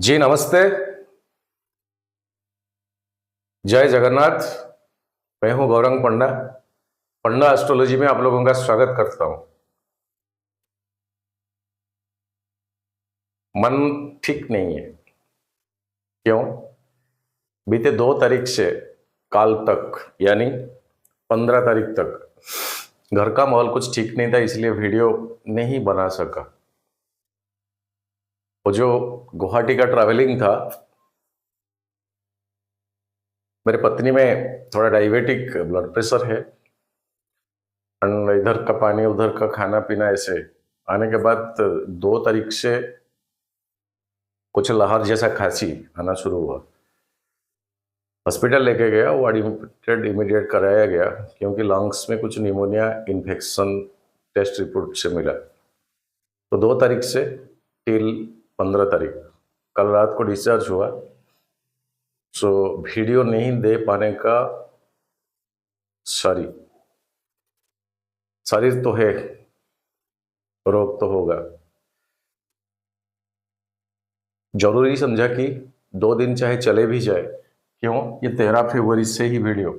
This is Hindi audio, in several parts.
जी नमस्ते। जय जगन्नाथ। मैं हूं गौरंग पंडा। पंडा एस्ट्रोलॉजी में आप लोगों का स्वागत करता हूं। मन ठीक नहीं है। क्यों? बीते 2 तारीख से काल तक यानी 15 तारीख तक घर का माहौल कुछ ठीक नहीं था, इसलिए वीडियो नहीं बना सका। वो जो गुवाहाटी का ट्रैवलिंग था, मेरी पत्नी में थोड़ा डायबिटिक ब्लड प्रेशर है, एंड इधर का पानी उधर का खाना पीना, ऐसे आने के बाद 2 तारीख से कुछ लहर जैसा खांसी आना शुरू हुआ। हॉस्पिटल लेके गया, वो एडमिटेड इमीडिएट कराया गया क्योंकि लंग्स में कुछ निमोनिया इन्फेक्शन टेस्ट रिपोर्ट से मिला। तो 2 तारीख से टिल 15 तारीख, कल रात को डिस्चार्ज हुआ। सो वीडियो नहीं दे पाने का सॉरी तो है, रोग तो होगा। जरूरी समझा कि 2 दिन चाहे चले भी जाए। क्यों? ये 13 फरवरी से ही वीडियो,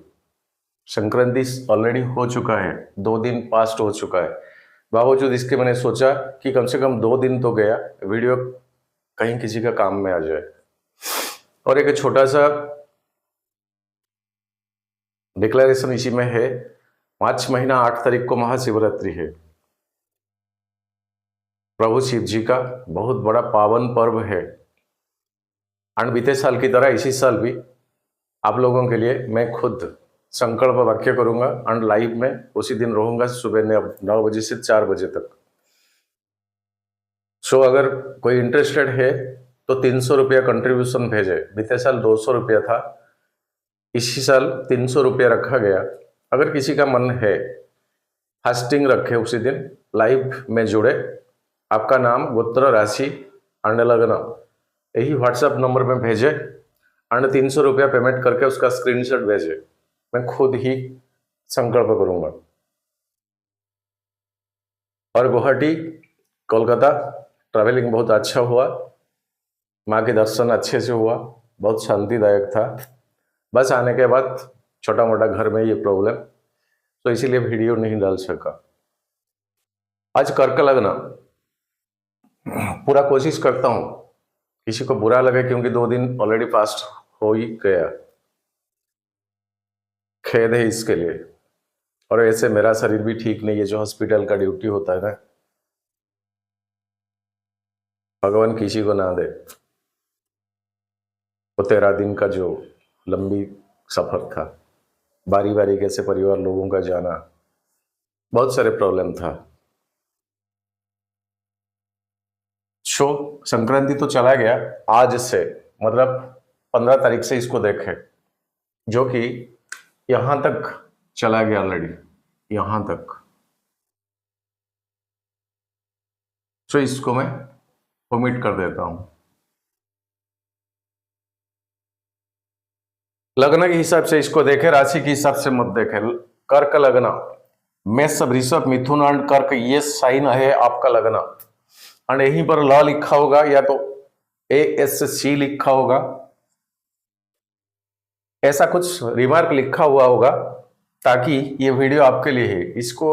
संक्रांति ऑलरेडी हो चुका है, 2 दिन पास्ट हो चुका है। बावजूद इसके मैंने सोचा कि कम से कम 2 दिन तो गया, वीडियो कहीं किसी का काम में आ जाए। और एक छोटा सा डिक्लेरेशन इसी में है। मार्च महीना 8 तारीख को महाशिवरात्रि है, प्रभु शिव जी का बहुत बड़ा पावन पर्व है। एंड बीते साल की तरह इसी साल भी आप लोगों के लिए मैं खुद संकल्प वाक्य करूंगा एंड लाइव में उसी दिन रहूंगा, सुबह 9 बजे से 4 बजे तक। सो अगर कोई इंटरेस्टेड है तो 300 रुपया कंट्रीब्यूशन भेजे। बीते साल 200 रुपया था, इसी साल 300 रुपया रखा गया। अगर किसी का मन है, फास्टिंग रखे, उसी दिन लाइव में जुड़े, आपका नाम, गोत्र, राशि एंड लग्न यही व्हाट्सएप नंबर में भेजे एंड 300 रुपया पेमेंट करके उसका स्क्रीनशॉट भेजे। मैं खुद ही संकल्प करूंगा। और गुवाहाटी कोलकाता ट्रैवलिंग बहुत अच्छा हुआ, माँ के दर्शन अच्छे से हुआ, बहुत शांतिदायक था। बस आने के बाद छोटा मोटा घर में ये प्रॉब्लम, तो इसीलिए वीडियो नहीं डाल सका। आज कर्क लग्न, पूरा कोशिश करता हूं किसी को बुरा लगे क्योंकि 2 दिन ऑलरेडी पास्ट हो ही गया, खेद है इसके लिए। और ऐसे मेरा शरीर भी ठीक नहीं है, जो हॉस्पिटल का ड्यूटी होता है ना, भगवान किसी को ना दे। वो 13 दिन का जो लंबी सफर था, बारी बारी कैसे परिवार लोगों का जाना, बहुत सारे प्रॉब्लम था। शो संक्रांति तो चला गया, आज से मतलब 15 तारीख से इसको देखे, जो कि यहां तक चला गया ऑलरेडी, यहां तक। सो इसको मैं ओमिट कर देता हूं। लग्न के हिसाब से इसको देखे, राशि के हिसाब से मत देखे। कर्क लग्न, मेष, वृषभ, मिथुन एंड कर्क, ये साइन है आपका लग्न। एंड यहीं पर ल लिखा होगा या तो ASC लिखा होगा, ऐसा कुछ रिमार्क लिखा हुआ होगा, ताकि ये वीडियो आपके लिए है। इसको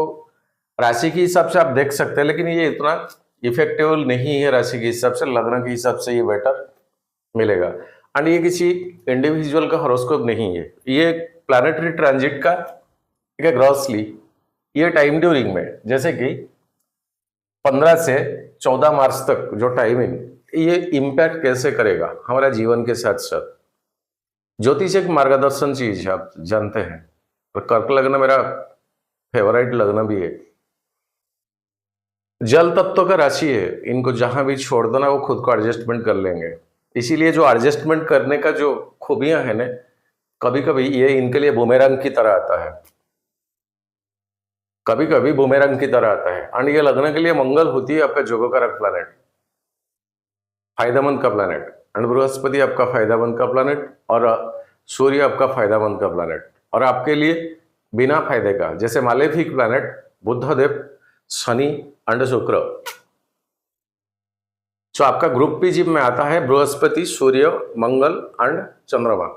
राशि के हिसाब से आप देख सकते हैं, लेकिन ये इतना इफेक्टिव नहीं है राशि के हिसाब से। लग्न के हिसाब से ये बेटर मिलेगा। एंड ये किसी इंडिविजुअल का हॉरोस्कोप नहीं है, ये प्लैनेटरी ट्रांजिट का एक ग्रॉसली ये टाइम ड्यूरिंग में, जैसे कि 15 से 14 मार्च तक जो टाइमिंग, ये इम्पैक्ट कैसे करेगा हमारा जीवन के साथ साथ। ज्योतिष एक मार्गदर्शन चीज है, आप जानते हैं। और कर्क लग्न मेरा फेवरेट लग्न भी है। जल तत्व का राशि है, इनको जहां भी छोड़ दो ना, वो खुद को एडजस्टमेंट कर लेंगे। इसीलिए जो एडजस्टमेंट करने का जो खूबियां है ना, कभी कभी ये इनके लिए बुमेरंग की तरह आता है, कभी कभी बुमेरंग की तरह आता है। एंड ये लग्न के लिए मंगल होती है आपका जोगकारक प्लैनेट, फायदेमंद का प्लैनेट। एंड बृहस्पति आपका फायदेमंद का प्लैनेट, और सूर्य आपका फायदेमंद का प्लैनेट। और आपके लिए बिना फायदे का, जैसे मालेफिक प्लैनेट बुधदेव, शनि एंड शुक्र। जो आपका ग्रुप पी जिम में आता है बृहस्पति, सूर्य, मंगल एंड चंद्रमा।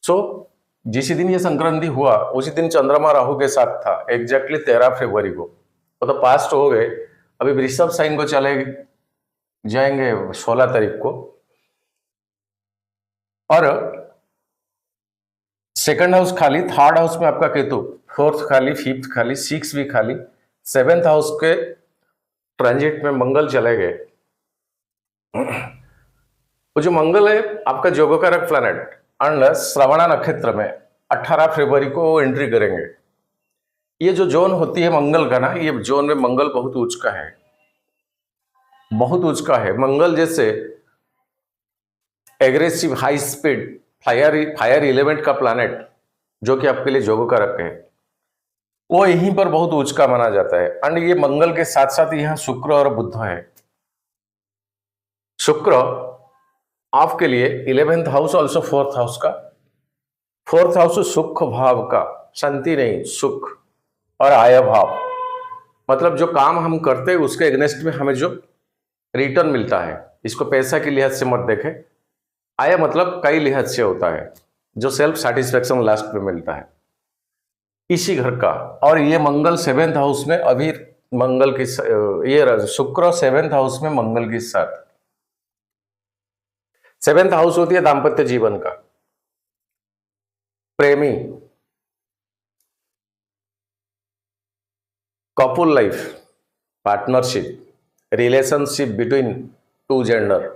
सो जिस दिन ये संक्रांति हुआ उसी दिन चंद्रमा राहु के साथ था, एग्जैक्टली 13 फरवरी को। वो तो पास्ट हो गए, अभी वृषभ साइन को चले जाएंगे 16 तारीख को। और सेकंड हाउस खाली, थर्ड हाउस में आपका केतु, फोर्थ खाली, फिफ्थ खाली, सिक्स भी खाली, सेवेंथ हाउस के ट्रांजिट में मंगल चले गए। वो जो मंगल है आपका जोगकारक प्लैनेट, एंड श्रवणा नक्षत्र में 18 फरवरी को एंट्री करेंगे। ये जो जोन होती है मंगल का ना, ये जोन में मंगल बहुत उच्च का है, बहुत उच्च का है। मंगल जैसे aggressive, high speed, fire element का प्लैनेट जो कि आपके लिए जोगकारक है, वो यहीं पर बहुत उच्च का माना जाता है। एंड ये मंगल के साथ साथ यहाँ शुक्र और बुध है। शुक्र आपके लिए 11th house, also 4th house का, 4th हाउस सुख भाव का, शांति नहीं, सुख और आय भाव, मतलब जो काम हम करते हैं उसके एग्नेस्ट में हमें जो रिटर्न मिलता है, इसको पैसा के लिहाज से मत देखें। आय मतलब कई लिहाज से होता है, जो सेल्फ सेटिस्फेक्शन लास्ट में मिलता है, इसी घर का। और ये मंगल 7th हाउस में, अभी मंगल की ये शुक्र 7th हाउस में मंगल के साथ। 7th हाउस होती है दाम्पत्य जीवन का, प्रेमी, couple life, partnership, relationship between two gender,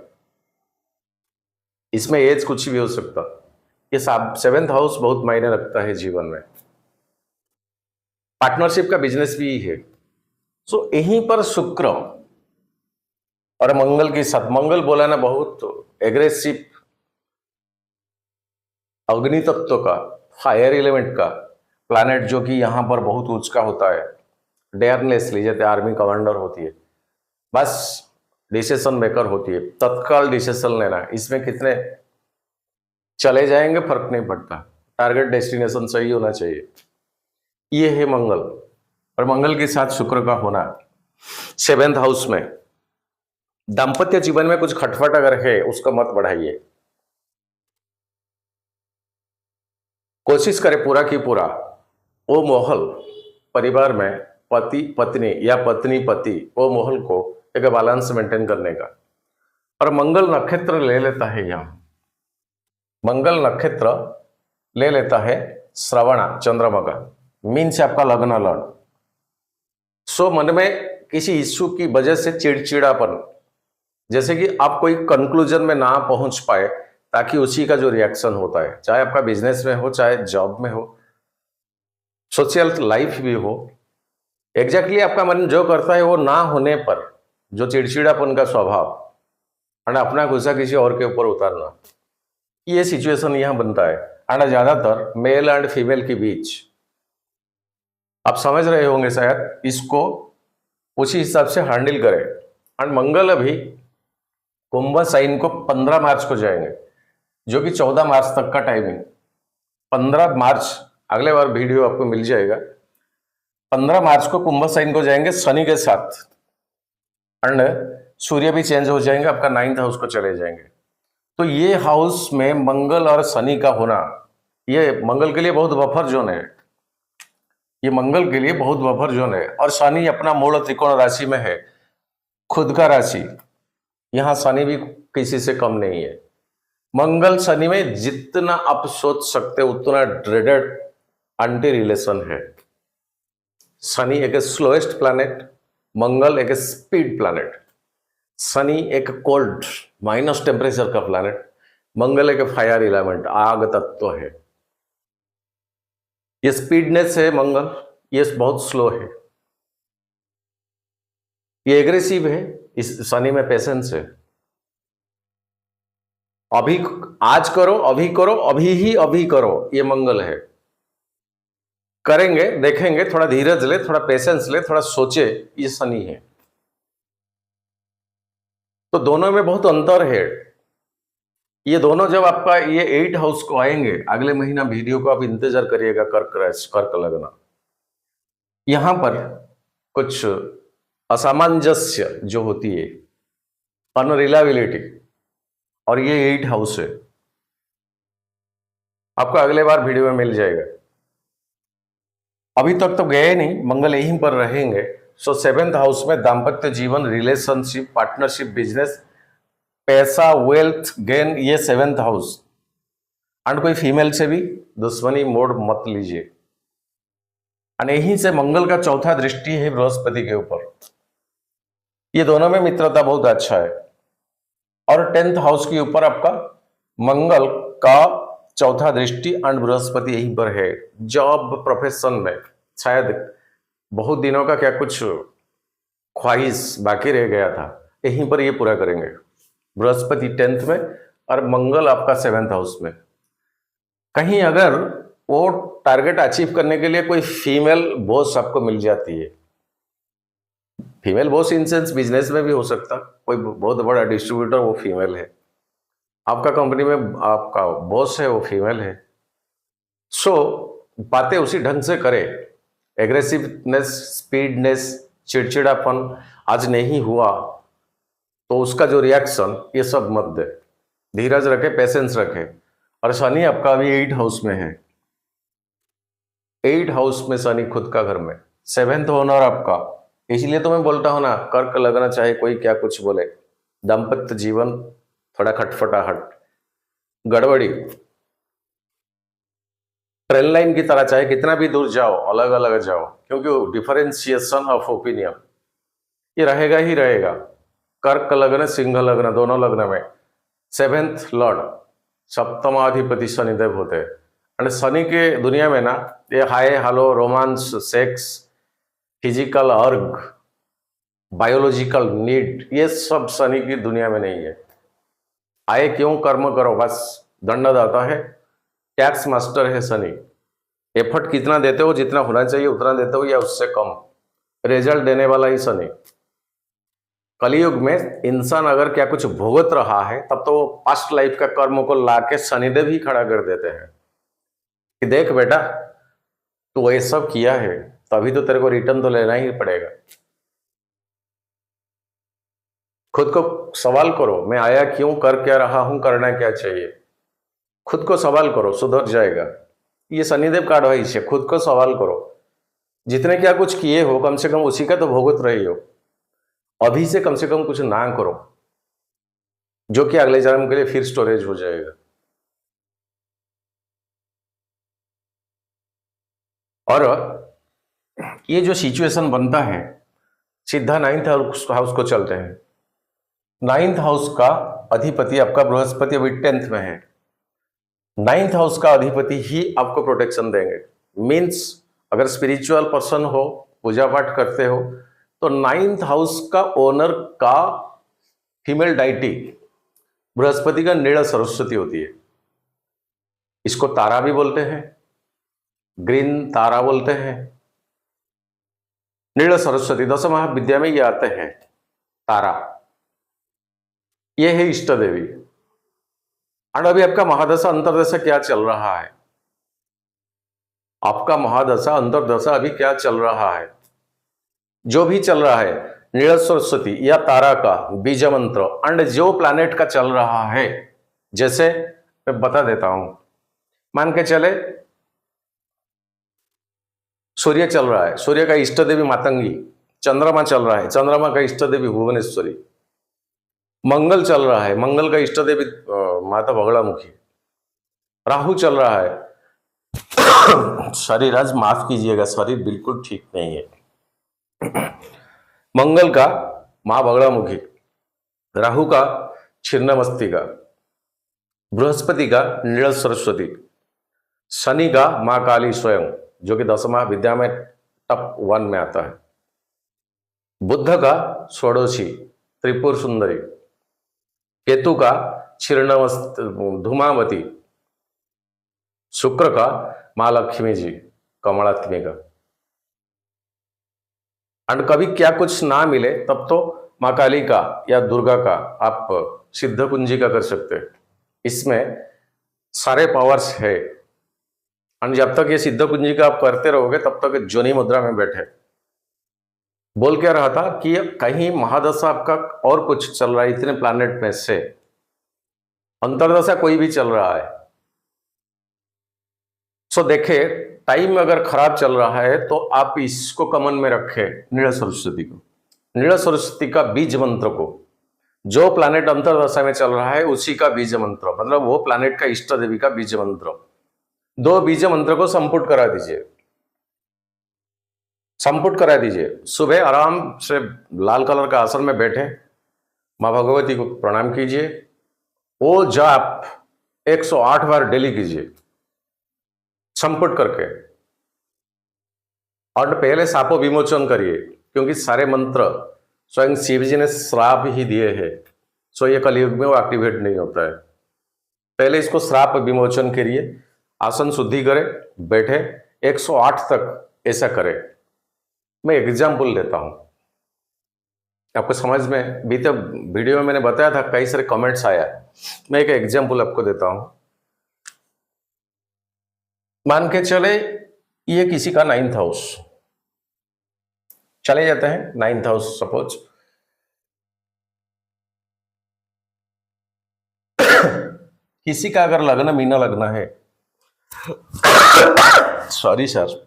इसमें एज कुछ भी हो सकता। ये 7th हाउस बहुत मायने रखता है जीवन में। पार्टनरशिप का बिजनेस भी है। सो यहीं पर शुक्र और मंगल के साथ, मंगल बोला ना बहुत एग्रेसिव, अग्नि तत्व का, फायर एलिमेंट का प्लैनेट, जो कि यहां पर बहुत उच्च का होता है। डेयरनेसली, जैसे आर्मी कमांडर होती है, बस डिसीजन मेकर होती है, तत्काल डिसीजन लेना, इसमें कितने चले जाएंगे फर्क नहीं पड़ता, टारगेट डेस्टिनेशन सही होना चाहिए। ये है मंगल, और मंगल के साथ शुक्र का होना 7th हाउस में। दाम्पत्य जीवन में कुछ खटपट अगर है उसका मत बढ़ाइए, कोशिश करें पूरा की पूरा वो माहौल परिवार में, पति पत्नी या पत्नी पति, वो माहौल को एक बैलेंस मेंटेन करने का। और मंगल नक्षत्र ले लेता है, यहां मंगल नक्षत्र ले लेता है श्रवणा चंद्रमा का, मीन से आपका लग्न लड़। सो मन में किसी इश्यू की वजह से चिड़चिड़ापन, जैसे कि आप कोई कंक्लूजन में ना पहुंच पाए, ताकि उसी का जो रिएक्शन होता है, चाहे आपका बिजनेस में हो, चाहे जॉब में हो, सोशल लाइफ भी हो, एग्जैक्टली आपका मन जो करता है वो ना होने पर जो चिड़चिड़ापन का स्वभाव, और अपना गुस्सा किसी और के ऊपर उतारना, ये सिचुएशन यहां बनता है। और ज्यादातर मेल एंड फीमेल के बीच, आप समझ रहे होंगे शायद, इसको उसी हिसाब से हैंडल करें। और मंगल अभी कुंभ साइन को 15 मार्च को जाएंगे, जो कि 14 मार्च तक का टाइमिंग। 15 मार्च, अगले बार वीडियो आपको मिल जाएगा, 15 मार्च को कुंभ साइन को जाएंगे शनि के साथ, एंड सूर्य भी चेंज हो जाएंगे, आपका 9th हाउस को चले जाएंगे। तो ये हाउस में मंगल और शनि का होना, ये मंगल के लिए बहुत बफर जोन है, ये मंगल के लिए बहुत बफर जोन है। और शनि अपना मूल त्रिकोण राशि में है, खुद का राशि, यहां शनि भी किसी से कम नहीं है। मंगल शनि में जितना आप सोच सकते उतना ड्रेडेड एंटी रिलेशन है। शनि एक स्लोएस्ट प्लैनेट, मंगल एक स्पीड प्लैनेट। शनि एक कोल्ड माइनस टेम्परेचर का प्लैनेट, मंगल एक फायर एलिमेंट, आग तत्व है। ये स्पीडनेस है मंगल, ये बहुत स्लो है, ये एग्रेसिव है। इस शनि में पेशेंस है, अभी आज करो, अभी करो, अभी ही अभी करो, ये मंगल है। करेंगे, देखेंगे, थोड़ा धीरज ले, थोड़ा पेशेंस ले, थोड़ा सोचे, ये शनि है। तो दोनों में बहुत अंतर है। ये दोनों जब आपका ये 8 हाउस को आएंगे, अगले महीना वीडियो को आप इंतजार करिएगा, कर्क लगना। यहां पर कुछ असामंजस्य जो होती है, अनरिलायबिलिटी, और ये 8 हाउस है। आपको अगले बार वीडियो में मिल जाएगा। अभी तक तो गए नहीं, मंगल यहीं पर रहेंगे। सो 7th हाउस में दाम्पत्य जीवन, रिलेशनशिप, पार्टनरशिप, बिजनेस, पैसा, वेल्थ गेन, ये 7th हाउस। एंड कोई फीमेल से भी दुश्मनी मोड़ मत लीजिए। और यहीं से मंगल का चौथा दृष्टि है बृहस्पति के ऊपर। ये दोनों में मित्रता बहुत अच्छा है। और 10th हाउस के ऊपर आपका मंगल का चौथा दृष्टि एंड बृहस्पति यहीं पर है। जॉब प्रोफेशन में शायद बहुत दिनों का क्या कुछ ख्वाहिश बाकी रह गया था, यहीं पर ये पूरा करेंगे। बृहस्पति 10th में और मंगल आपका 7th हाउस में। कहीं अगर वो टारगेट अचीव करने के लिए कोई फीमेल बॉस आपको मिल जाती है, female boss in sense business में भी हो सकता, कोई बहुत बड़ा डिस्ट्रीब्यूटर वो फीमेल है, आपका कंपनी में आपका बॉस है वो फीमेल है, सो बातें उसी ढंग से करे। एग्रेसिवनेस, स्पीडनेस, चिड़चिड़ापन आज नहीं हुआ तो उसका जो रिएक्शन, ये सब मत दे। धीरज रखे, पेशेंस रखे। और शनि आपका अभी 8 हाउस में है। 8 हाउस में शनि खुद का घर में, 7th ओनर आपका। इसलिए तो मैं बोलता हूं ना, कर्क लगना चाहे कोई क्या कुछ बोले, दाम्पत्य जीवन थोड़ा खटफटाहट, गड़बड़ी, ट्रेन लाइन की तरह चाहे कितना भी दूर जाओ, अलग अलग जाओ, क्योंकि डिफरेंशिएशन ऑफ ओपिनियन ये रहेगा ही रहेगा। कर्क लग्न, सिंह लग्न, दोनों लग्न में 7th लॉर्ड, सप्तमाधिपति शनिदेव होते हैं। और शनि के दुनिया में ना ये हाय हालो, रोमांस, सेक्स, फिजिकल अर्ग, बायोलॉजिकल नीड, ये सब शनि की दुनिया में नहीं है। आए क्यों, कर्म करो, बस दंडदाता है, टैक्स मास्टर है शनि। एफर्ट कितना देते हो, जितना होना चाहिए उतना देते हो या उससे कम, रिजल्ट देने वाला ही शनि। कलयुग में इंसान अगर क्या कुछ भुगत रहा है, तब तो पास्ट लाइफ का कर्म को लाके शनिदेव ही खड़ा कर देते हैं कि देख बेटा, तू ये सब किया है, तभी तो तेरे को रिटर्न तो लेना ही पड़ेगा। खुद को सवाल करो, मैं आया क्यों, कर क्या रहा हूं, करना क्या चाहिए। खुद को सवाल करो, सुधर जाएगा। ये शनिदेव का एडवाइस है, खुद को सवाल करो। जितने क्या कुछ किए हो, कम से कम उसी का तो भुगत रही हो। अभी से कम कुछ ना करो जो कि अगले जन्म के लिए फिर स्टोरेज हो जाएगा। और ये जो सिचुएशन बनता है, सीधा 9th हाउस को चलते हैं। 9th हाउस का अधिपति आपका बृहस्पति अभी 10th में है। 9th हाउस का अधिपति ही आपको प्रोटेक्शन देंगे। मीन्स अगर स्पिरिचुअल पर्सन हो, पूजा पाठ करते हो, तो 9th हाउस का ओनर का फीमेल डाइटी बृहस्पति का नीला सरस्वती होती है। इसको तारा भी बोलते हैं, ग्रीन तारा बोलते हैं। नीला सरस्वती 10 महाविद्या में ये आते हैं तारा, ये है इष्ट देवी। और अभी आपका महादशा अंतरदशा क्या चल रहा है, आपका महादशा अंतरदशा अभी क्या चल रहा है, जो भी चल रहा है, नीला सरस्वती या तारा का बीज मंत्र एंड जो प्लैनेट का चल रहा है, जैसे मैं बता देता हूं, मान के चले सूर्य चल रहा है, सूर्य का इष्ट देवी मातंगी। चंद्रमा चल रहा है, चंद्रमा का इष्ट देवी भुवनेश्वरी। मंगल चल रहा है, मंगल का इष्ट देवी माता बगड़ामुखी। राहु चल रहा है, शरीर आज माफ कीजिएगा, शरीर बिल्कुल ठीक नहीं है। मंगल का मां बगड़ामुखी, राहु का छिन्नमस्तिका, बृहस्पति का नील सरस्वती, शनि का मां काली स्वयं जो कि 10 महाविद्या में टॉप 1 में आता है, बुद्ध का षोडशी त्रिपुर सुंदरी, केतु का धूमावती, शुक्र का मां लक्ष्मी जी कमलात्मिका। एंड कभी क्या कुछ ना मिले तब तो मां काली का या दुर्गा का आप सिद्ध कुंजी का कर सकते हैं। इसमें सारे पावर्स है। और जब तक ये सिद्ध कुंजी का आप करते रहोगे तब तक जोनी मुद्रा में बैठे, बोल क्या रहा था कि कहीं महादशा आपका और कुछ चल रहा है, इतने प्लैनेट में से अंतर्दशा कोई भी चल रहा है। सो देखे, टाइम अगर खराब चल रहा है तो आप इसको कमन में रखें, नील सरस्वती को, नील सरस्वती का बीज मंत्र को। जो प्लैनेट अंतर्दशा में चल रहा है उसी का बीज मंत्र, मतलब वो प्लैनेट का इष्ट देवी का बीज मंत्र, 2 बीज मंत्र को संपुट करा दीजिए, संपुट करा दीजिए। सुबह आराम से लाल कलर का आसन में बैठे मां भगवती को प्रणाम कीजिए। वो जाप 108 बार डेली कीजिए संपुट करके, और पहले सापो विमोचन करिए, क्योंकि सारे मंत्र स्वयं शिव जी ने श्राप ही दिए हैं। सो ये कलयुग में वो एक्टिवेट नहीं होता है। पहले इसको श्राप विमोचन करिए, आसन शुद्धि करें, बैठे 108 तक ऐसा करें। मैं एग्जाम्पल देता हूं आपको समझ में। बीते वीडियो में मैंने बताया था, कई सारे कमेंट्स आया, मैं एक एग्जाम्पल आपको देता हूं। मान के चले ये किसी का 9th हाउस, चले जाते हैं 9th हाउस सपोज, किसी का अगर लग्न मीना लग्न है, सॉरी सर,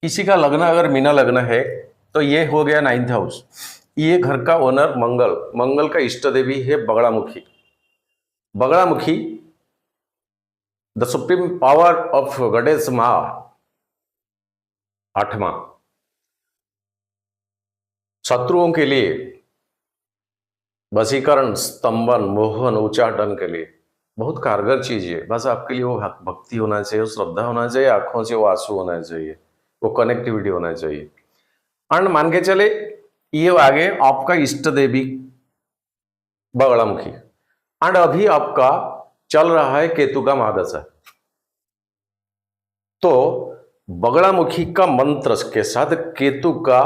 किसी का लग्न अगर मीना लग्न है तो ये हो गया 9th हाउस। ये घर का ओनर मंगल, मंगल का इष्ट देवी है Baglamukhi. Baglamukhi the supreme power of goddess मां, 8वां। शत्रुओं के लिए वशीकरण, स्तंभन, मोहन, उच्चाटन के लिए बहुत कारगर चीज है। बस आपके लिए वो भक्ति होना चाहिए, श्रद्धा होना चाहिए, आंखों से वो आंसू होना चाहिए, वो कनेक्टिविटी होना चाहिए। एंड मान के चले ये आगे आपका इष्ट देवी बगड़ामुखी, एंड अभी आपका चल रहा है केतु का महादशा। तो बगड़ामुखी का मंत्र के साथ केतु का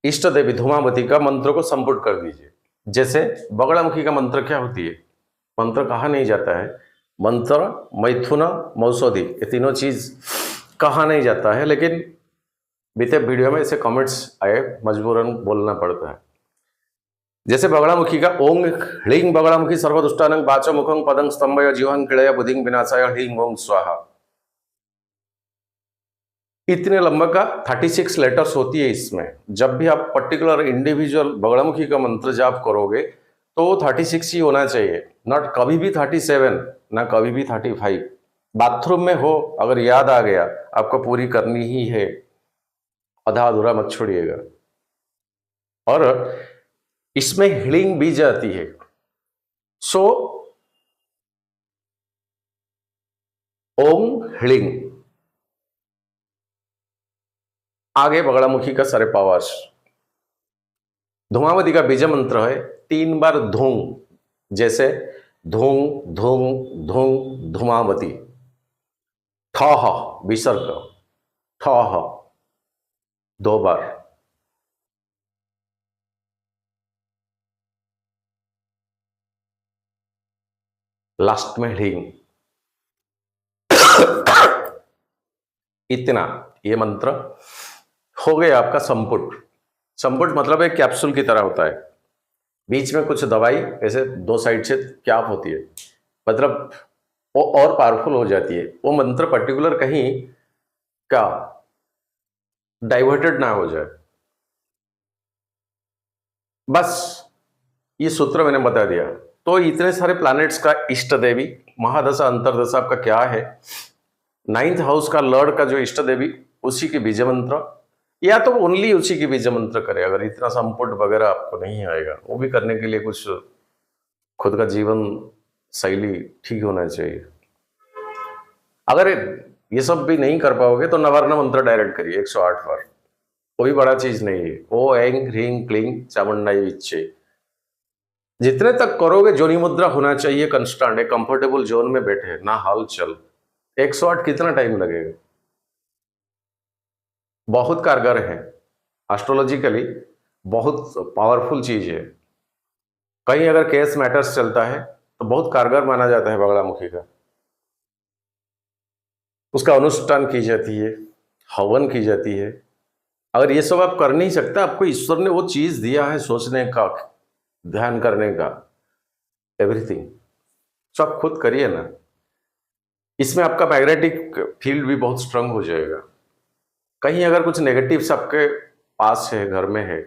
इष्ट देवी धूमावती का मंत्र को संपुट कर दीजिए। जैसे बगड़ामुखी का मंत्र क्या होती है, मंत्र कहा नहीं जाता है, मंत्र, मैथुन, मौसौदी, ये तीनों चीज कहा नहीं जाता है, लेकिन बीते वीडियो में ऐसे कमेंट्स आए, मजबूरन बोलना पड़ता है। जैसे बगड़ामुखी का ओंग ह्लीं बगड़ामुखी सर्वदुष्टानं वाचो मुखं पदं स्तंभय जीवं क्लेय बुद्धिं विनाशाय ह्लीं ओं स्वाहा। इतने लंबा का 36 लेटर्स होती है इसमें। जब भी आप पर्टिकुलर इंडिविजुअल बगड़ामुखी का मंत्र जाप करोगे तो वो 36 ही होना चाहिए, नॉट कभी भी 37, ना कभी भी 35। बाथरूम में हो अगर याद आ गया, आपको पूरी करनी ही है, आधा अधूरा मत छोड़िएगा। और इसमें ह्लीं बीज आती है। सो ओम ह्लीं, आगे बगड़ामुखी का सारे पावर्स। धूमावती का बीज मंत्र है 3 बार धूम, जैसे धूम धूम धूम धूमावती, ठह विसर्ग, ठह 2 बार। लास्ट में ह्लीं। इतना ये मंत्र हो गया आपका संपुट। संपुट मतलब एक कैप्सूल की तरह होता है, बीच में कुछ दवाई ऐसे 2 साइड से कैप होती है, मतलब वो और पावरफुल हो जाती है। वो मंत्र पर्टिकुलर कहीं क्या डाइवर्टेड ना हो जाए। बस ये सूत्र मैंने बता दिया। तो इतने सारे प्लैनेट्स का इष्ट देवी, महादशा अंतरदशा आपका क्या है, 9th हाउस का लॉर्ड का जो इष्ट देवी, उसी के बीज मंत्र, या तो ओनली उसी की बीज मंत्र करे। अगर इतना संपुट वगैरह आपको नहीं आएगा, वो भी करने के लिए कुछ खुद का जीवन शैली ठीक होना चाहिए। अगर ये सब भी नहीं कर पाओगे तो नवर्ण मंत्र डायरेक्ट करिए 108 बार, कोई बड़ा चीज नहीं है। ओ ऐं ह्रीं क्लीं चामुंडाई विच्चे, जितने तक करोगे जोनी मुद्रा होना चाहिए कंस्टेंट, एक कंफर्टेबल जोन में बैठे, ना हलचल। 108 कितना टाइम लगेगा, बहुत कारगर है, एस्ट्रोलॉजिकली बहुत पावरफुल चीज है। कहीं अगर केस मैटर्स चलता है तो बहुत कारगर माना जाता है बगड़ामुखी का। उसका अनुष्ठान की जाती है, हवन की जाती है। अगर ये सब आप कर नहीं सकते, आपको ईश्वर ने वो चीज दिया है सोचने का, ध्यान करने का, एवरीथिंग, तो आप खुद करिए ना। इसमें आपका मैग्नेटिक फील्ड भी बहुत स्ट्रांग हो जाएगा। कहीं अगर कुछ नेगेटिव्स आपके पास है, घर में है,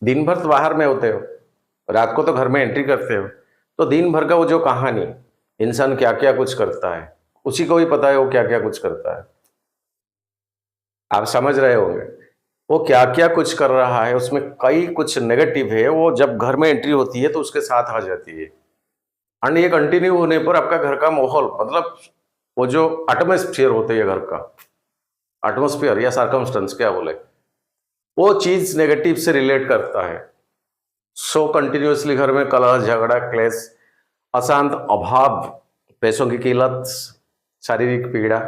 दिन भर तो बाहर में होते हो, रात को तो घर में एंट्री करते हो, तो दिन भर का वो जो कहानी, इंसान क्या क्या कुछ करता है, उसी को भी पता है वो क्या क्या कुछ करता है। आप समझ रहे होंगे वो क्या क्या कुछ कर रहा है, उसमें कई कुछ नेगेटिव है, वो जब घर में एंट्री होती है तो उसके साथ आ जाती है। एंड ये कंटिन्यू होने पर आपका घर का माहौल, मतलब वो जो एटमॉस्फेयर होते है घर का, एटमॉस्फेयर या सर्कमस्टेंस क्या बोले, वो चीज नेगेटिव से रिलेट करता है। सो कंटिन्यूअसली घर में कलह, झगड़ा, क्लेश, अशांत, अभाव, पैसों की किल्लत, शारीरिक पीड़ा,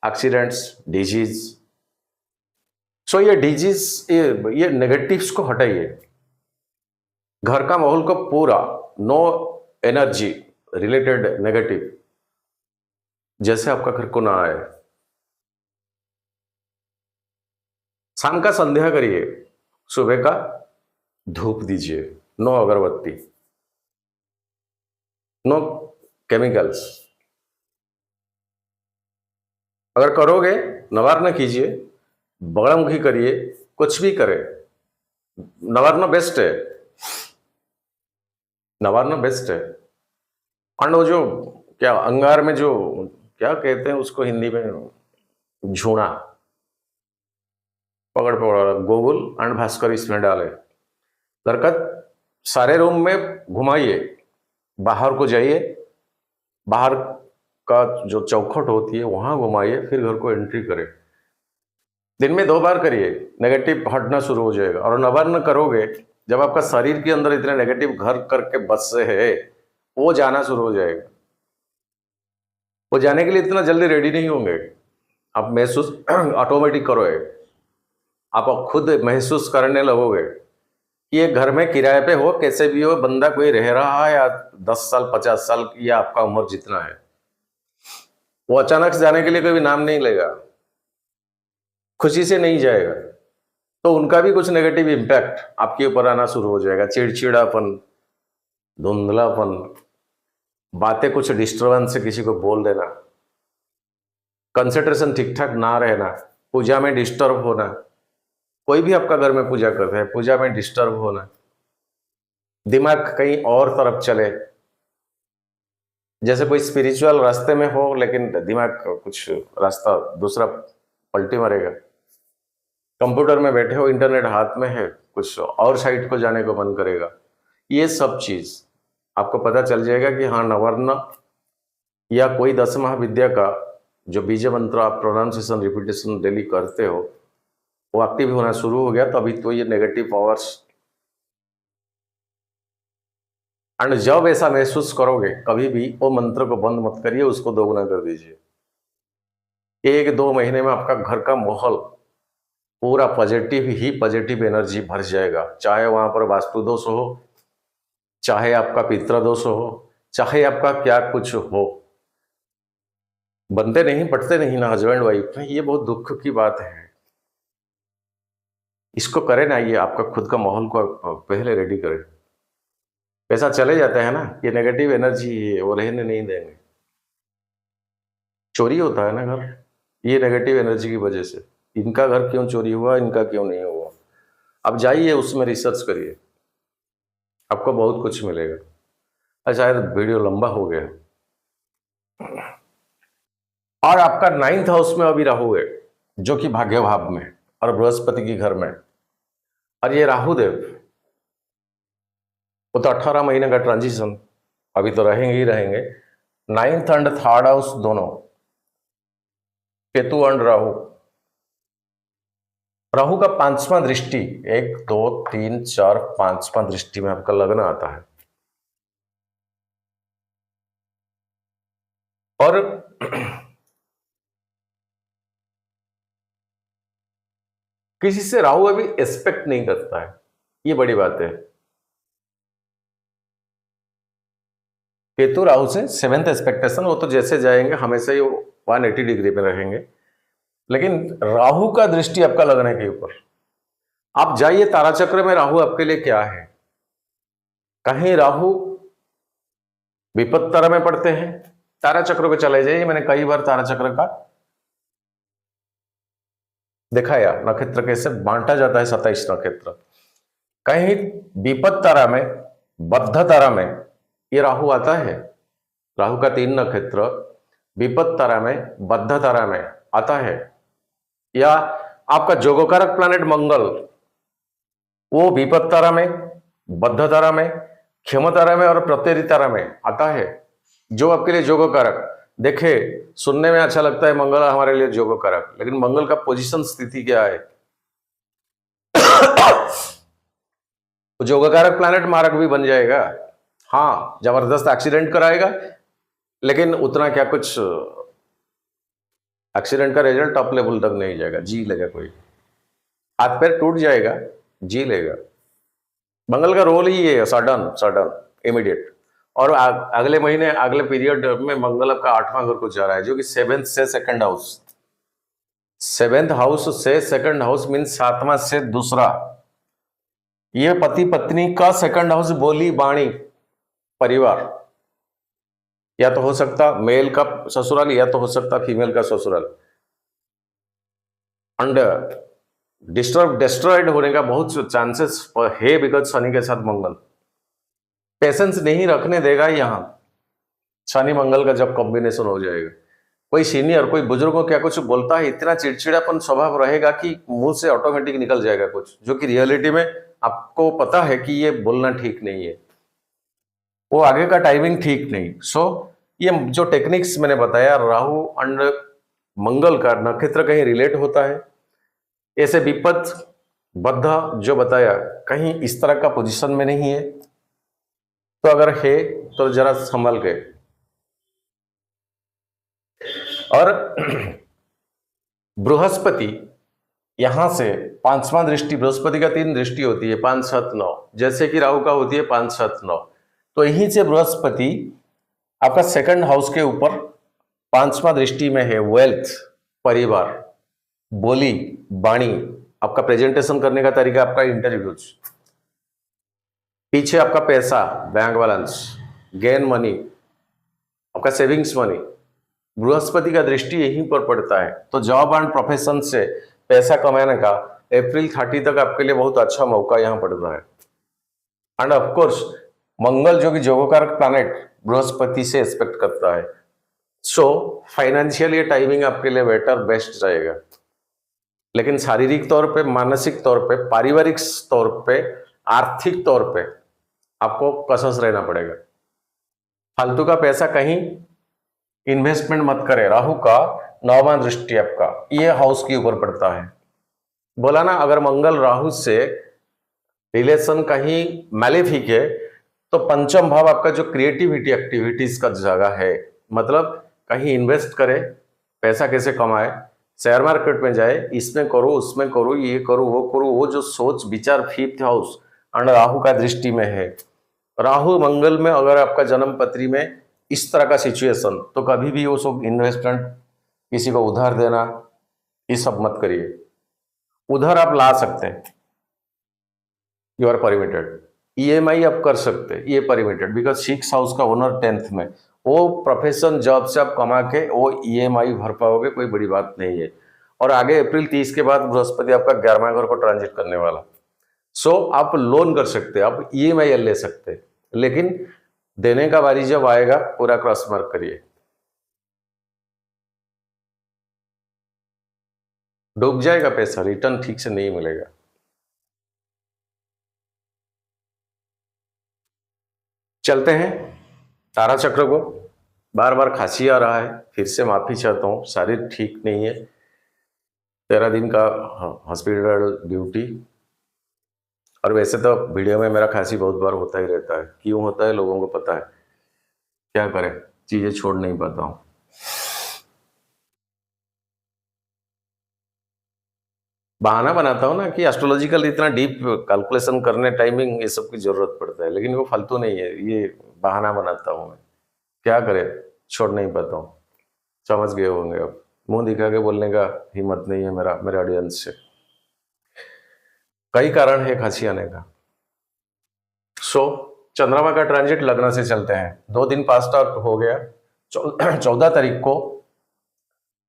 एक्सीडेंट्स, डिजीज। सो ये डिजीज, ये नेगेटिव्स को हटाइए, घर का माहौल को पूरा नो एनर्जी रिलेटेड नेगेटिव, जैसे आपका घर को ना आए। शाम का संध्या करिए, सुबह का धूप दीजिए, नो अगरबत्ती, नो केमिकल्स। अगर करोगे, नवार्न कीजिए, बगड़ामुखी करिए, कुछ भी करें, नवार्न बेस्ट है, नवार्न बेस्ट है। और वो जो क्या अंगार में जो क्या कहते हैं उसको हिंदी में, झूना, पकड़ पकड़ गोगुल एंड भास्कर इसमें डाले, घर का सारे रूम में घुमाइए, बाहर को जाइए, बाहर का जो चौखट होती है वहां घुमाइए, फिर घर को एंट्री करें। दिन में 2 बार करिए, नेगेटिव हटना शुरू हो जाएगा। और नवार्न करोगे, जब आपका शरीर के अंदर इतने नेगेटिव घर करके बस से है, वो जाना शुरू हो जाएगा। वो जाने के लिए इतना जल्दी रेडी नहीं होंगे, आप महसूस ऑटोमेटिक करोगे, आप खुद महसूस करने लगोगे कि ये घर में किराए पे हो, कैसे भी हो, बंदा कोई रह रहा है, या 10 साल 50 साल की, या आपका उम्र जितना है, वो अचानक से जाने के लिए कभी नाम नहीं लेगा, खुशी से नहीं जाएगा, तो उनका भी कुछ नेगेटिव इम्पैक्ट आपके ऊपर आना शुरू हो जाएगा। चिड़चिड़ापन, धुंधलापन, बातें कुछ डिस्टर्बेंस से किसी को बोल देना, कंसंट्रेशन ठीक ठाक ना रहना, पूजा में डिस्टर्ब होना, कोई भी आपका घर में पूजा करता है, पूजा में डिस्टर्ब होना, दिमाग कहीं और तरफ चले, जैसे कोई स्पिरिचुअल रास्ते में हो लेकिन दिमाग कुछ रास्ता दूसरा पलटी मारेगा। कंप्यूटर में बैठे हो, इंटरनेट हाथ में है, कुछ और साइट को जाने को मन करेगा। ये सब चीज आपको पता चल जाएगा कि हाँ, नवर्ण या कोई 10 महाविद्या का जो बीज मंत्र आप प्रोनाउंसिएशन रिपीटेशन डेली करते हो, वो एक्टिव होना शुरू हो गया, तभी तो ये नेगेटिव पावर्स। एंड जब ऐसा महसूस करोगे, कभी भी वो मंत्र को बंद मत करिए, उसको दोगुना कर दीजिए। 1-2 महीने में आपका घर का माहौल पूरा पॉजिटिव ही पॉजिटिव एनर्जी भर जाएगा। चाहे वहां पर वास्तु दोष हो, चाहे आपका पितृ दोष हो, चाहे आपका क्या कुछ हो, बनते नहीं पटते नहीं ना हस्बैंड वाइफ में, ये बहुत दुख की बात है। इसको करें ना, ये आपका खुद का माहौल को पहले रेडी करें। पैसा चले जाता है ना, ये नेगेटिव एनर्जी है, वो रहने नहीं देंगे। चोरी होता है ना घर, ये नेगेटिव एनर्जी की वजह से। इनका घर क्यों चोरी हुआ, इनका क्यों नहीं हुआ, अब जाइए उसमें रिसर्च करिए, आपको बहुत कुछ मिलेगा। शायद वीडियो लंबा हो गया। और आपका 9th हाउस में अभी राहु है, जो कि भाग्य भाव में, और बृहस्पति की घर में। और ये राहु देव, वो तो 18 महीने का ट्रांजिशन, अभी तो रहेंगे ही रहेंगे। 9th एंड 3rd हाउस दोनों, केतु एंड राहु। राहु का 5वां दृष्टि, 1 2 3 4 5वां दृष्टि में आपका लग्न आता है। और किसी से राहु अभी एक्सपेक्ट नहीं करता है, ये बड़ी बात है। केतु राहु से 7th एक्सपेक्टेशन, वो तो जैसे जाएंगे हमेशा ही 180 डिग्री में रहेंगे। लेकिन राहु का दृष्टि आपका लगने के ऊपर, आप जाइए तारा चक्र में राहु आपके लिए क्या है। कहीं राहु विपद तारा में पड़ते हैं, तारा चक्र पे चले जाइए, मैंने कई बार तारा चक्र का दिखाया, नक्षत्र कैसे बांटा जाता है 27 नक्षत्र। कहीं विपद तारा में, बद्ध तारा में ये राहु आता है, राहु का 3 नक्षत्र विपद तारा में, बद्ध तारा में आता है। या आपका जोगकारक प्लैनेट मंगल, वो विपद तारा में, बद्ध तारा में, क्षम तारा में और प्रत्येरी तारा में आता है, जो आपके लिए जोगकारक। देखे, सुनने में अच्छा लगता है मंगल हमारे लिए जोगकारक, लेकिन मंगल का पोजीशन स्थिति क्या है? जोगकारक प्लैनेट मारक भी बन जाएगा, हाँ जबरदस्त एक्सीडेंट कराएगा, लेकिन उतना क्या कुछ एक्सीडेंट का रिजल्ट टॉप लेवल तक नहीं जाएगा, जी लेगा, कोई हाथ पैर टूट जाएगा, जी लेगा। मंगल का रोल ही है सडन इमीडिएट। और अगले महीने, अगले पीरियड में मंगल आपका 8वां घर को जा रहा है, जो कि 7th से 2nd हाउस, 7th हाउस से 2nd हाउस मीन 7वां से दूसरा। ये पति पत्नी का 2nd हाउस, बोली बाणी, परिवार, या तो हो सकता मेल का ससुराल, या तो हो सकता फीमेल का ससुराल। एंड डिस्ट्रॉयड होने का बहुत चांसेस है, बिकॉज शनि के साथ मंगल पेशेंस नहीं रखने देगा। यहां शनि मंगल का जब कॉम्बिनेशन हो जाएगा, कोई सीनियर, कोई बुजुर्गों क्या कुछ बोलता है, इतना चिड़चिड़ापन स्वभाव रहेगा कि मुंह से ऑटोमेटिक निकल जाएगा कुछ, जो कि रियलिटी में आपको पता है कि ये बोलना ठीक नहीं है, वो आगे का टाइमिंग ठीक नहीं। सो ये जो टेक्निक्स मैंने बताया, राहु एंड मंगल का नक्षत्र कहीं रिलेट होता है, ऐसे विपद बद्ध जो बताया कहीं इस तरह का पोजीशन में नहीं है, तो अगर है तो जरा संभल के। और बृहस्पति यहां से 5वां दृष्टि, बृहस्पति का 3 दृष्टि होती है, 5, 7, 9, जैसे कि राहु का होती है 5, 7, 9। तो यहीं से बृहस्पति आपका 2nd हाउस के ऊपर 5वां दृष्टि में है। वेल्थ, परिवार, बोली बाणी, आपका प्रेजेंटेशन करने का तरीका, आपका इंटरव्यूज, पीछे आपका पैसा, बैंक बैलेंस, गेन मनी, आपका सेविंग्स मनी, बृहस्पति का दृष्टि यहीं पर पड़ता है। तो जॉब एंड प्रोफेशन से पैसा कमाने का अप्रैल 30 तक आपके लिए बहुत अच्छा मौका यहां पड़ता है। एंड ऑफ कोर्स मंगल जो कि जोगकारक प्लैनेट बृहस्पति से एक्सपेक्ट करता है, सो फाइनेंशियल ये टाइमिंग आपके लिए बेटर बेस्ट रहेगा। लेकिन शारीरिक तौर पे, मानसिक तौर पे, पारिवारिक तौर पे, आर्थिक तौर पे आपको कसस रहना पड़ेगा। फालतू का पैसा कहीं इन्वेस्टमेंट मत करें। राहु का 9वां दृष्टि आपका ये हाउस के ऊपर पड़ता है। बोला ना, अगर मंगल राहु से रिलेशन कहीं मैलेफिक है, तो 5म भाव आपका जो क्रिएटिविटी एक्टिविटीज का जगह है, मतलब कहीं इन्वेस्ट करे, पैसा कैसे कमाए, शेयर मार्केट में जाए, इसमें करो, उसमें करो, ये करो, वो करो, वो जो सोच विचार 5th हाउस और राहु का दृष्टि में है। राहु मंगल में अगर आपका जन्म पत्री में इस तरह का सिचुएशन, तो कभी भी वो सब इन्वेस्टमेंट, किसी को उधार देना, ये सब मत करिए। उधार आप ला सकते हैं, यू आर परमिटेड। EMI आप कर सकते हैं, ये परमिटेड, बिकॉज 6th हाउस का ओनर 10th में, वो प्रोफेशन जॉब से आप कमा के वो EMI भर पाओगे, कोई बड़ी बात नहीं है। और आगे अप्रैल 30 के बाद बृहस्पति आपका 11वां घर को ट्रांजिट करने वाला, सो आप लोन कर सकते हैं, आप EMI ले सकते हैं, लेकिन देने का बारी जब आएगा पूरा क्रॉस मार्क करिए। डूब जाएगा पैसा, रिटर्न ठीक से नहीं मिलेगा। चलते हैं तारा चक्र को। बार बार खांसी आ रहा है, फिर से माफी चाहता हूँ, शारीर ठीक नहीं है, 13 दिन का हॉस्पिटल ड्यूटी। और वैसे तो वीडियो में मेरा खांसी बहुत बार होता ही रहता है, क्यों होता है लोगों को पता है, क्या करें, चीजें छोड़ नहीं पाता हूँ। बहाना बनाता हूँ ना कि एस्ट्रोलॉजिकल इतना डीप कैलकुलेशन करने, टाइमिंग, ये सब की जरूरत पड़ता है, लेकिन वो फालतू नहीं है, ये बहाना बनाता हूँ मैं, क्या करें, छोड़ नहीं पाता हूँ। समझ गए होंगे अब, मुंह दिखा के बोलने का हिम्मत नहीं है मेरे ऑडियंस से। कई कारण है खांसी आने का। सो चंद्रमा का ट्रांजिट लग्न से चलते हैं। 2 दिन पास्ट आउट हो गया। 14 तारीख को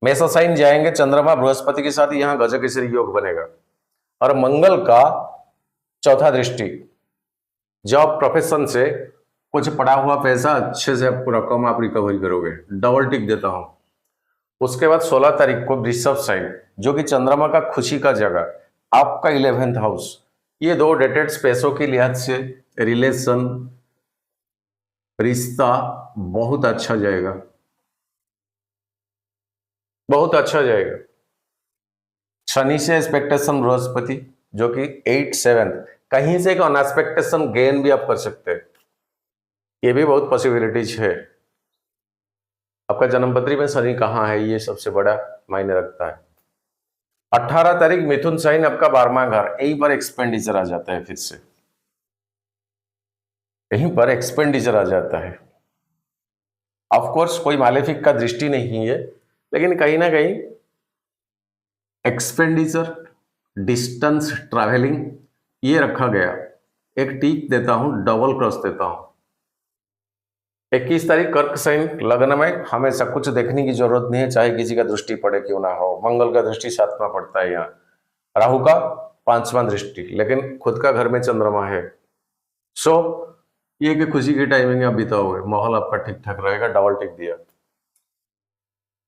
मेष साइन जाएंगे चंद्रमा बृहस्पति के साथ, यहां गजकेसरी योग बनेगा। और मंगल का चौथा दृष्टि, जॉब प्रोफेशन से कुछ पड़ा हुआ पैसा अच्छे से आपको रकम आप रिकवरी करोगे, डबल टिक देता हूं। उसके बाद 16 तारीख को वृषभ साइन, जो कि चंद्रमा का खुशी का जगह, आपका 11th हाउस। ये 2 डेटेड स्पेसों के लिहाज से रिलेशन, रिश्ता बहुत अच्छा जाएगा, बहुत अच्छा जाएगा। शनि से एक्सपेक्टेशन बृहस्पति, जो कि 8-7, कहीं से एक अनएक्सपेक्टेशन गेन भी आप कर सकते हैं, ये भी बहुत पॉसिबिलिटीज है। आपका जन्मपत्री में शनि कहाँ है, ये सबसे बड़ा मायने रखता है। 18 तारीख मिथुन साइन, आपका 12वां घर, यहीं पर एक्सपेंडिचर आ जाता है। फिर से यहीं पर एक्सपेंडिचर आ जाता है। ऑफ कोर्स कोई मालेफिक का दृष्टि नहीं है, लेकिन कहीं ना कहीं एक्सपेंडिचर, डिस्टेंस ट्रैवलिंग, ये रखा गया। एक टिक देता हूं, डबल क्रॉस देता हूं। 21 तारीख कर्क साइन लग्न में, हमें सब कुछ देखने की जरूरत नहीं है, चाहे किसी का दृष्टि पड़े क्यों ना हो। मंगल का दृष्टि 7वां पड़ता है यहाँ, राहु का 5वां दृष्टि, लेकिन खुद का घर में चंद्रमा है। सो ये कि खुशी की टाइमिंग आप बिताओगे, माहौल आपका ठीक ठाक रहेगा, डबल टिक दिया।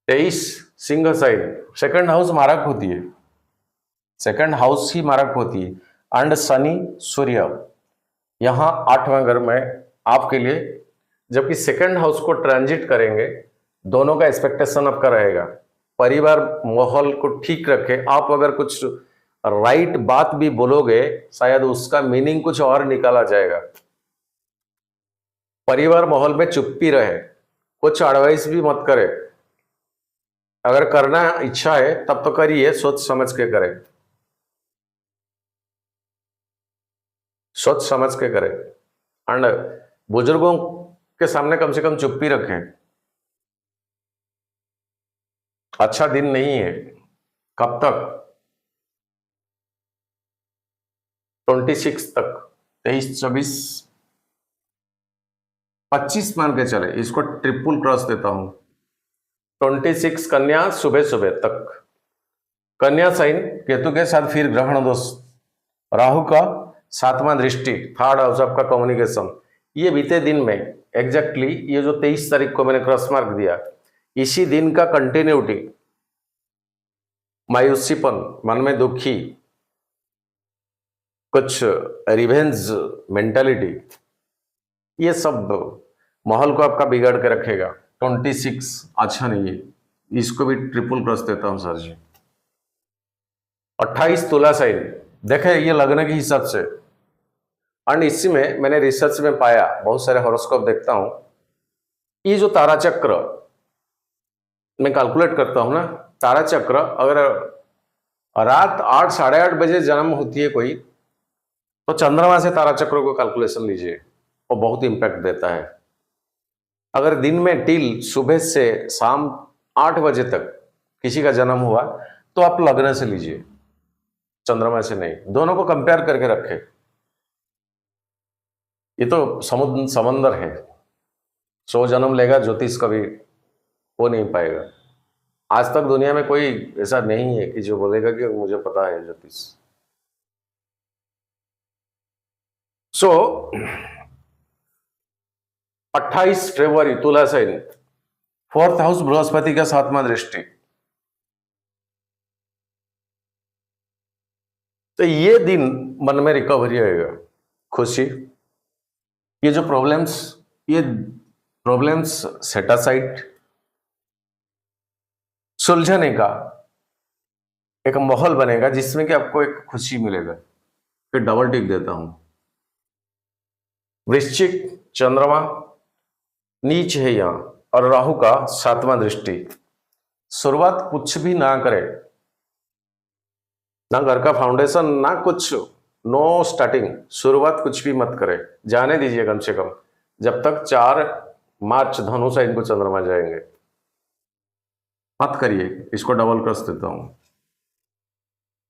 23 सिंह साइन, सेकंड हाउस मारक होती है, सेकंड हाउस ही मारक होती है। एंड शनि सूर्य यहां 8वां घर में आपके लिए, जबकि सेकंड हाउस को ट्रांजिट करेंगे, दोनों का एक्सपेक्टेशन आपका रहेगा। परिवार माहौल को ठीक रखे। आप अगर कुछ राइट बात भी बोलोगे, शायद उसका मीनिंग कुछ और निकाला जाएगा। परिवार माहौल में चुप्पी रहे, कुछ एडवाइस भी मत करे। अगर करना इच्छा है तब तो करिए, सोच समझ के करें, सोच समझ के करें। एंड बुजुर्गों के सामने कम से कम चुप्पी रखें। अच्छा दिन नहीं है। कब तक? 26 तक, 23, 24, 25 मान के चले, इसको ट्रिपल क्रॉस देता हूं। 26 कन्या सुबह सुबह तक, कन्या साइन केतु के साथ फिर ग्रहण दोष, राहु का 7वां दृष्टि, थर्ड हाउस आपका कम्युनिकेशन। ये बीते दिन में एग्जैक्टली ये जो 23 तारीख को मैंने क्रॉस मार्क दिया, इसी दिन का कंटिन्यूटी, मायूसीपन, मन में दुखी, कुछ रिवेंज मेंटालिटी, ये सब माहौल को आपका बिगाड़ के रखेगा। 26 अच्छा नहीं है, इसको भी ट्रिपल क्रॉस देता हूं सर जी। 28 तुला साइन, देखे ये लगने के हिसाब से, एंड इसी में मैंने रिसर्च में पाया, बहुत सारे हॉरोस्कोप देखता हूं, ये जो तारा चक्र मैं कैलकुलेट करता हूं ना, तारा चक्र अगर रात 8, 8:30 बजे जन्म होती है कोई, तो चंद्रमा से तारा चक्र को कैलकुलेशन लीजिए, वो बहुत इंपैक्ट देता है। अगर दिन में टिल सुबह से शाम 8 बजे तक किसी का जन्म हुआ, तो आप लग्न से लीजिए, चंद्रमा से नहीं। दोनों को कंपेयर करके रखें। ये तो समंदर है, 100 जन्म लेगा, ज्योतिष कभी हो नहीं पाएगा। आज तक दुनिया में कोई ऐसा नहीं है कि जो बोलेगा कि मुझे पता है ज्योतिष। सो 28 फरवरी तुला साइन, 4th हाउस बृहस्पति का 7वां दृष्टि। तो ये दिन मन में रिकवरी आएगा, खुशी, ये जो प्रॉब्लम्स सेटासाइड, सुलझने का एक माहौल बनेगा जिसमें कि आपको एक खुशी मिलेगा। फिर डबल टिक देता हूं। वृश्चिक चंद्रमा नीच है यहां, और राहु का 7वां दृष्टि। शुरुआत कुछ भी ना करे, ना घर का फाउंडेशन, ना कुछ, नो स्टार्टिंग, शुरुआत कुछ भी मत करे, जाने दीजिए कम से कम, जब तक 4 मार्च धनु साइन को चंद्रमा जाएंगे। मत करिए, इसको डबल क्रॉस देता हूं।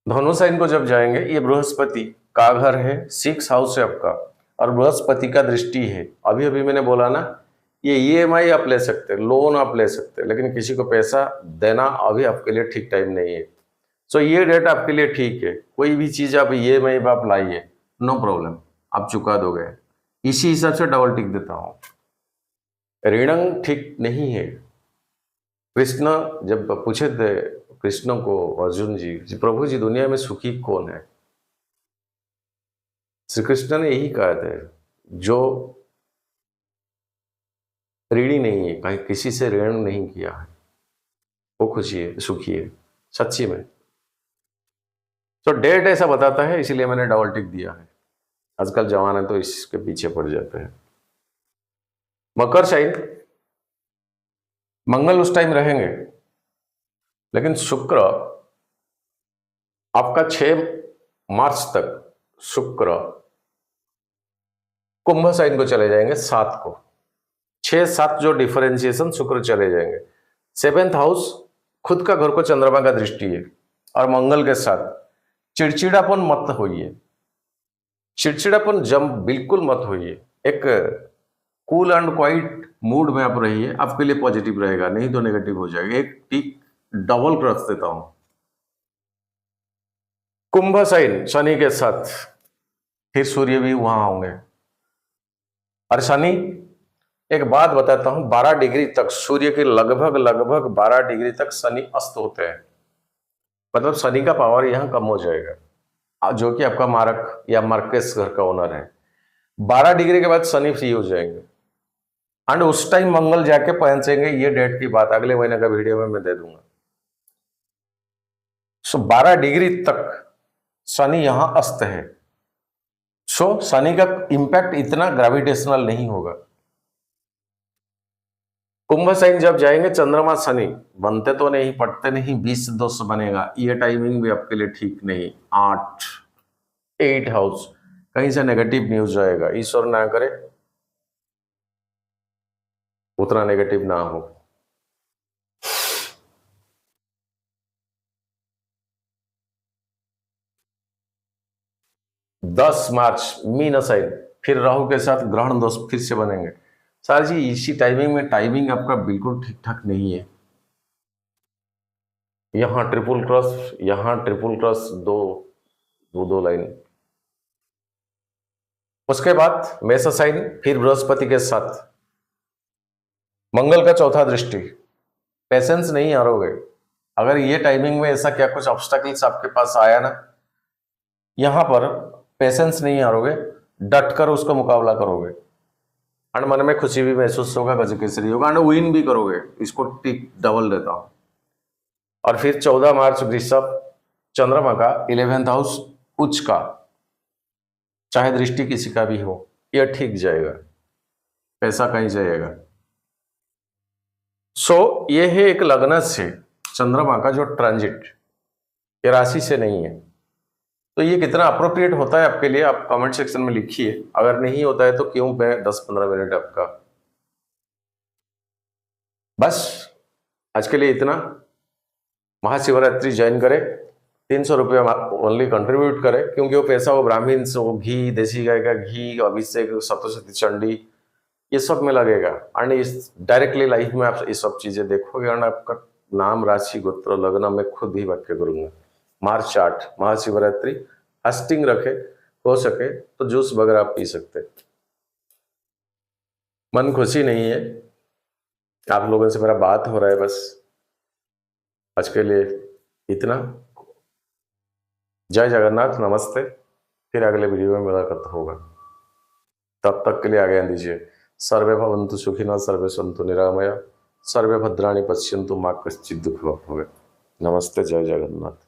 धनु साइन को जब जाएंगे, ये बृहस्पति का घर है, 6 हाउस है आपका, और बृहस्पति का दृष्टि है। अभी अभी मैंने बोला ना, ये ईएमआई आप ले सकते हैं, लोन आप ले सकते हैं, लेकिन किसी को पैसा देना अभी आपके लिए ठीक टाइम नहीं है। सो ये डेट आपके लिए ठीक है। कोई भी चीज आप ईएमआई पे आप लाइए, नो प्रॉब्लम, आप चुका दोगे। इसी हिसाब से डबल टिक देता हूं। ऋणंग ठीक नहीं है। कृष्ण जब पूछे थे कृष्ण को अर्जुन जी, प्रभु जी दुनिया में सुखी कौन है, श्री कृष्ण ने यही कहा था, जो ऋणी नहीं है, कहीं किसी से ऋण नहीं किया है, वो खुशी है, सुखी है सच्ची में। तो डेट ऐसा बताता है, इसीलिए मैंने डबल टिक दिया है। आजकल जवान है तो इसके पीछे पड़ जाते हैं। मकर साइन, मंगल उस टाइम रहेंगे, लेकिन शुक्र आपका 6 मार्च तक शुक्र कुंभ साइन को चले जाएंगे, 7 को 6-7 जो डिफरेंशिएशन शुक्र चले जाएंगे। 7th हाउस खुद का घर को चंद्रमा का दृष्टि है, और मंगल के साथ चिड़चिड़ापन मत होइए, चिड़चिड़ापन जम बिल्कुल मत होइए। एक कूल एंड क्वाइट मूड में आप रहिए, आपके लिए पॉजिटिव रहेगा, नहीं तो नेगेटिव हो जाएगा। एक टिक डबल क्रॉस देता हूं। कुंभ साइन शनि के साथ, फिर सूर्य भी वहां होंगे, और शनि, एक बात बताता हूं, 12 डिग्री तक सूर्य के लगभग 12 डिग्री तक शनि अस्त होते हैं। मतलब शनि का पावर यहां कम हो जाएगा, जो कि आपका मारक या मार्केस घर का ओनर है। 12 डिग्री के बाद शनि फ्री हो जाएंगे, एंड उस टाइम मंगल जाके पहुंचेंगे। ये डेट की बात अगले महीने का वीडियो में मैं दे दूंगा। सो 12 डिग्री तक शनि यहां अस्त है। सो शनि का इंपैक्ट इतना ग्रेविटेशनल नहीं होगा। कुंभ साइन जब जाएंगे, चंद्रमा शनि बनते तो नहीं, पढ़ते नहीं, 20 दोष बनेगा। ये टाइमिंग भी आपके लिए ठीक नहीं। 8 हाउस कहीं से नेगेटिव न्यूज आएगा, ईश्वर ना करे उतना नेगेटिव ना हो। दस मार्च मीन साइन, फिर राहु के साथ ग्रहण दोष फिर से बनेंगे। सर जी इसी टाइमिंग में, टाइमिंग आपका बिल्कुल ठीक ठाक नहीं है। यहां ट्रिपल क्रॉस, यहां ट्रिपल क्रॉस, दो लाइन। उसके बाद मेष साइन, फिर बृहस्पति के साथ मंगल का चौथा दृष्टि। पेशेंस नहीं हारोगे। अगर ये टाइमिंग में ऐसा क्या कुछ ऑब्स्टेकल्स आपके पास आया ना, यहां पर पेशेंस नहीं हारोगे, डट कर उसका मुकाबला करोगे, और मन में खुशी भी महसूस होगा, गजकेसरी होगा, और विन भी करोगे। इसको टिक डबल देता हूं। और फिर 14 मार्च वृषभ, चंद्रमा का 11th हाउस उच्च का, चाहे दृष्टि किसी का भी हो, यह ठीक जाएगा, पैसा कहीं जाएगा। सो ये है एक लग्न से चंद्रमा का जो ट्रांजिट, ये राशि से नहीं है। तो ये कितना अप्रोप्रिएट होता है आपके लिए, आप कमेंट सेक्शन में लिखिए। अगर नहीं होता है तो क्यों मैं 10-15 मिनट आपका। बस आज के लिए इतना। महाशिवरात्रि ज्वाइन करें, 300 रुपये ओनली कंट्रीब्यूट करें, क्योंकि वो पैसा वो ब्राह्मण से, वो घी, देसी गाय का घी, अभिषेक, सप्तशती चंडी, ये सब में लगेगा। एंड इस डायरेक्टली लाइफ में आप ये सब चीजें देखोगे, और आपका नाम, राशि, गोत्र, लग्न में खुद ही वाक्य करूंगा। मार्च 8 महाशिवरात्रि, फास्टिंग रखे, हो सके तो जूस वगैरह आप पी सकते। मन खुशी नहीं है, आप लोगों से मेरा बात हो रहा है, बस आज के लिए इतना। जय जगन्नाथ, नमस्ते। फिर अगले वीडियो में मुलाकात होगा, तब तक के लिए आज्ञा दीजिए। सर्वे भवन्तु सुखिनः, सर्वे सन्तु निरामया, सर्वे भद्राणि पश्यन्तु, मा कश्चित् दुःखभाग् भवेत्। नमस्ते, जय जगन्नाथ।